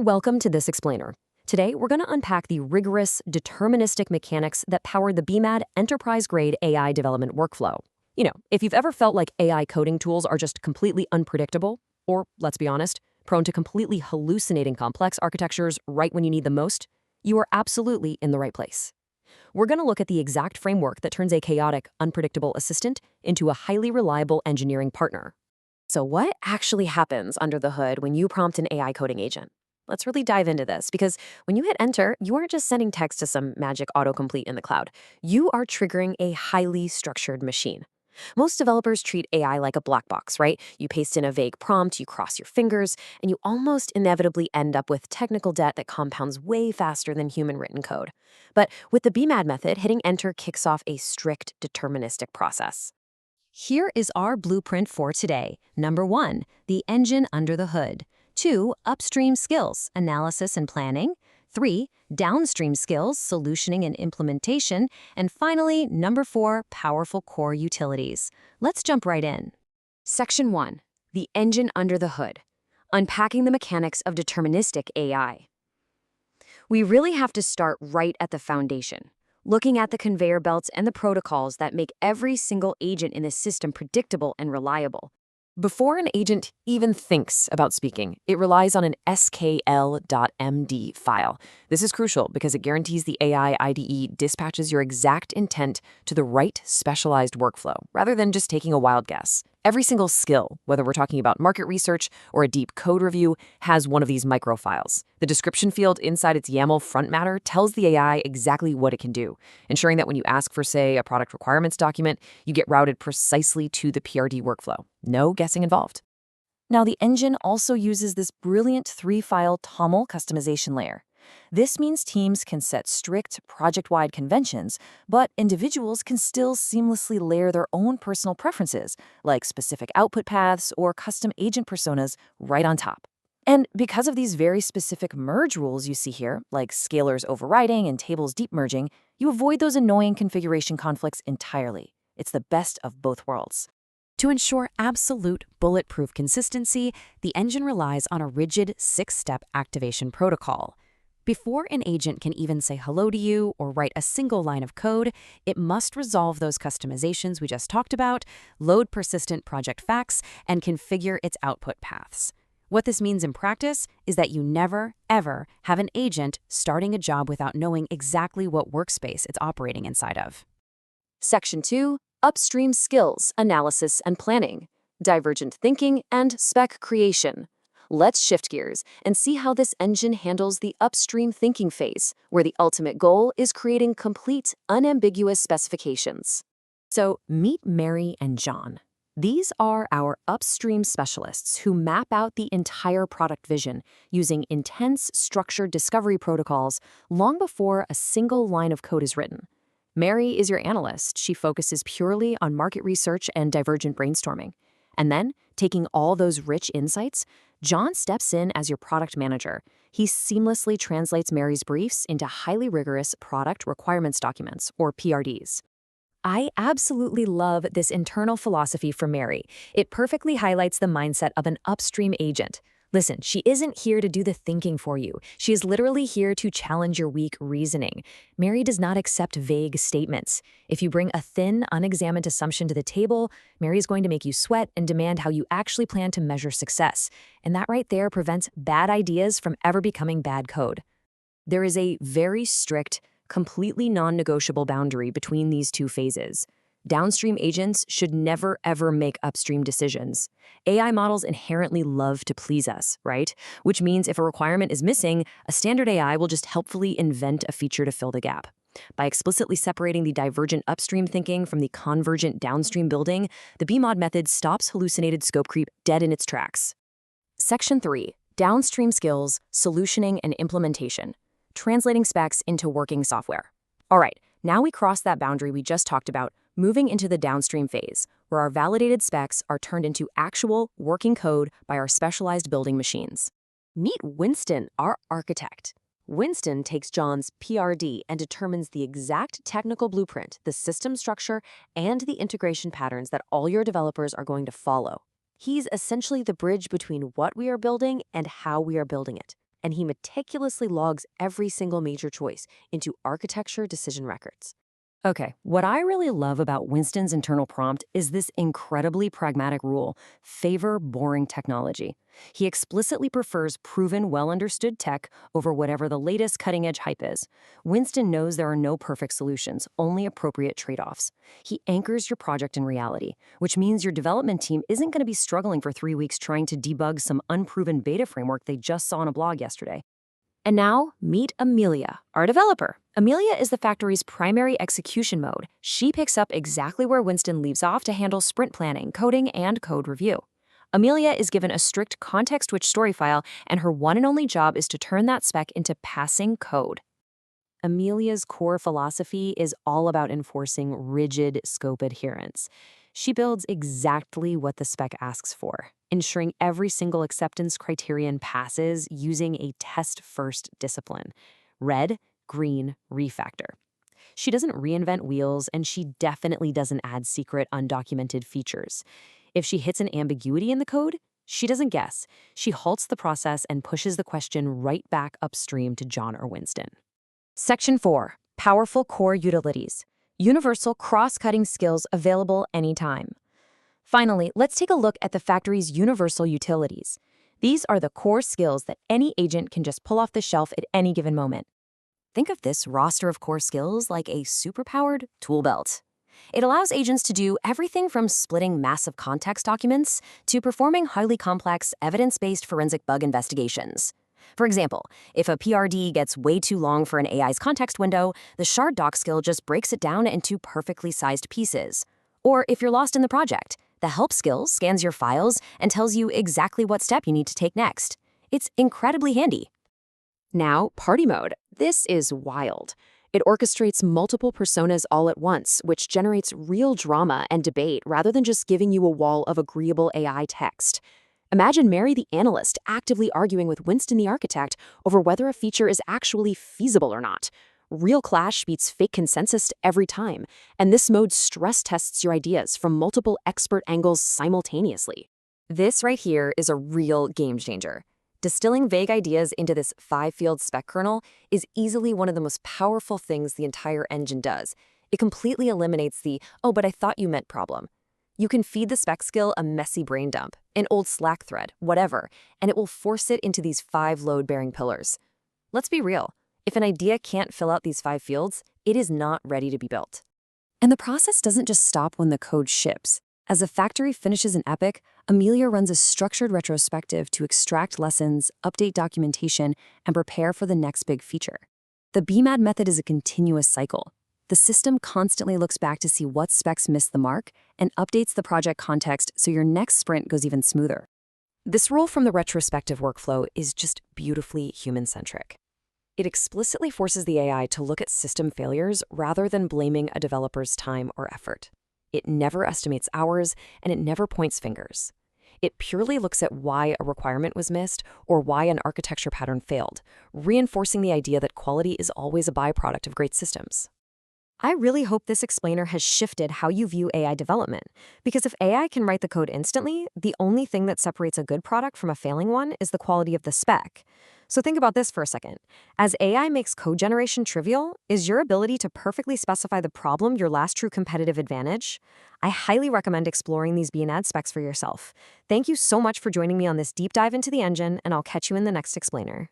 Welcome to This Explainer. Today, we're going to unpack the rigorous, deterministic mechanics that power the BMad enterprise-grade AI development workflow. If you've ever felt like AI coding tools are just completely unpredictable, or, let's be honest, prone to completely hallucinating complex architectures right when you need them most, you are absolutely in the right place. We're going to look at the exact framework that turns a chaotic, unpredictable assistant into a highly reliable engineering partner. So what actually happens under the hood when you prompt an AI coding agent? Let's really dive into this, because when you hit enter, you aren't just sending text to some magic autocomplete in the cloud. You are triggering a highly structured machine. Most developers treat AI like a black box, right? You paste in a vague prompt, you cross your fingers, and you almost inevitably end up with technical debt that compounds way faster than human-written code. But with the BMad method, hitting enter kicks off a strict deterministic process. Here is our blueprint for today. Number 1, the engine under the hood. 2, upstream skills, analysis and planning. 3, downstream skills, solutioning and implementation. And finally, number 4, powerful core utilities. Let's jump right in. Section 1, the engine under the hood. Unpacking the mechanics of deterministic AI. We really have to start right at the foundation, looking at the conveyor belts and the protocols that make every single agent in the system predictable and reliable. Before an agent even thinks about speaking, it relies on an skl.md file. This is crucial because it guarantees the AI IDE dispatches your exact intent to the right specialized workflow, rather than just taking a wild guess. Every single skill, whether we're talking about market research or a deep code review, has one of these microfiles. The description field inside its YAML front matter tells the AI exactly what it can do, ensuring that when you ask for, say, a product requirements document, you get routed precisely to the PRD workflow. No guessing involved. Now, the engine also uses this brilliant 3-file TOML customization layer. This means teams can set strict project-wide conventions, but individuals can still seamlessly layer their own personal preferences, like specific output paths or custom agent personas, right on top. And because of these very specific merge rules you see here, like scalars overriding and tables deep merging, you avoid those annoying configuration conflicts entirely. It's the best of both worlds. To ensure absolute bulletproof consistency, the engine relies on a rigid 6-step activation protocol. Before an agent can even say hello to you or write a single line of code, it must resolve those customizations we just talked about, load persistent project facts, and configure its output paths. What this means in practice is that you never, ever have an agent starting a job without knowing exactly what workspace it's operating inside of. Section 2, upstream skills, analysis and planning, divergent thinking, and spec creation. Let's shift gears and see how this engine handles the upstream thinking phase, where the ultimate goal is creating complete, unambiguous specifications. So meet Mary and John. These are our upstream specialists who map out the entire product vision using intense, structured discovery protocols long before a single line of code is written. Mary is your analyst. She focuses purely on market research and divergent brainstorming. And then, taking all those rich insights, John steps in as your product manager. He seamlessly translates Mary's briefs into highly rigorous product requirements documents, or PRDs. I absolutely love this internal philosophy from Mary. It perfectly highlights the mindset of an upstream agent. Listen, she isn't here to do the thinking for you. She is literally here to challenge your weak reasoning. Mary does not accept vague statements. If you bring a thin, unexamined assumption to the table, Mary is going to make you sweat and demand how you actually plan to measure success. And that right there prevents bad ideas from ever becoming bad code. There is a very strict, completely non-negotiable boundary between these two phases. Downstream agents should never, ever make upstream decisions. AI models inherently love to please us, right? Which means if a requirement is missing, a standard AI will just helpfully invent a feature to fill the gap. By explicitly separating the divergent upstream thinking from the convergent downstream building, the BMad method stops hallucinated scope creep dead in its tracks. Section 3, downstream skills, solutioning and implementation, translating specs into working software. All right, now we cross that boundary we just talked about, moving into the downstream phase, where our validated specs are turned into actual, working code by our specialized building machines. Meet Winston, our architect. Winston takes John's PRD and determines the exact technical blueprint, the system structure, and the integration patterns that all your developers are going to follow. He's essentially the bridge between what we are building and how we are building it. and he meticulously logs every single major choice into architecture decision records. Okay, what I really love about Winston's internal prompt is this incredibly pragmatic rule: favor boring technology. He explicitly prefers proven, well understood tech over whatever the latest cutting edge hype is. Winston knows there are no perfect solutions, only appropriate trade offs. He anchors your project in reality, which means your development team isn't going to be struggling for 3 weeks trying to debug some unproven beta framework they just saw on a blog yesterday. And now, meet Amelia, our developer. Amelia is the factory's primary execution mode. She picks up exactly where Winston leaves off to handle sprint planning, coding, and code review. Amelia is given a strict context-switch story file, and her one and only job is to turn that spec into passing code. Amelia's core philosophy is all about enforcing rigid scope adherence. She builds exactly what the spec asks for, ensuring every single acceptance criterion passes using a test-first discipline: red, green, refactor. She doesn't reinvent wheels, and she definitely doesn't add secret, undocumented features. If she hits an ambiguity in the code, she doesn't guess. She halts the process and pushes the question right back upstream to John or Winston. Section 4. Powerful Core Utilities. Universal cross-cutting skills available anytime. Finally, let's take a look at the factory's universal utilities. These are the core skills that any agent can just pull off the shelf at any given moment. Think of this roster of core skills like a superpowered tool belt. It allows agents to do everything from splitting massive context documents to performing highly complex, evidence-based forensic bug investigations. For example, if a PRD gets way too long for an AI's context window, the shard doc skill just breaks it down into perfectly sized pieces. Or if you're lost in the project, the help skill scans your files and tells you exactly what step you need to take next. It's incredibly handy. Now, party mode. This is wild. It orchestrates multiple personas all at once, which generates real drama and debate rather than just giving you a wall of agreeable AI text. Imagine Mary the analyst actively arguing with Winston the architect over whether a feature is actually feasible or not. Real clash beats fake consensus every time, and this mode stress tests your ideas from multiple expert angles simultaneously. This right here is a real game changer. Distilling vague ideas into this 5-field spec kernel is easily one of the most powerful things the entire engine does. It completely eliminates the "oh, but I thought you meant" problem. You can feed the spec skill a messy brain dump, an old Slack thread, whatever, and it will force it into these 5 load-bearing pillars. Let's be real. If an idea can't fill out these 5 fields, it is not ready to be built. And the process doesn't just stop when the code ships. As the factory finishes an epic, Amelia runs a structured retrospective to extract lessons, update documentation, and prepare for the next big feature. The BMad method is a continuous cycle. The system constantly looks back to see what specs missed the mark and updates the project context so your next sprint goes even smoother. This rule from the retrospective workflow is just beautifully human-centric. It explicitly forces the AI to look at system failures rather than blaming a developer's time or effort. It never estimates hours, and it never points fingers. It purely looks at why a requirement was missed or why an architecture pattern failed, reinforcing the idea that quality is always a byproduct of great systems. I really hope this explainer has shifted how you view AI development, because if AI can write the code instantly, the only thing that separates a good product from a failing one is the quality of the spec. So think about this for a second. As AI makes code generation trivial, is your ability to perfectly specify the problem your last true competitive advantage? I highly recommend exploring these BMad specs for yourself. Thank you so much for joining me on this deep dive into the engine, and I'll catch you in the next explainer.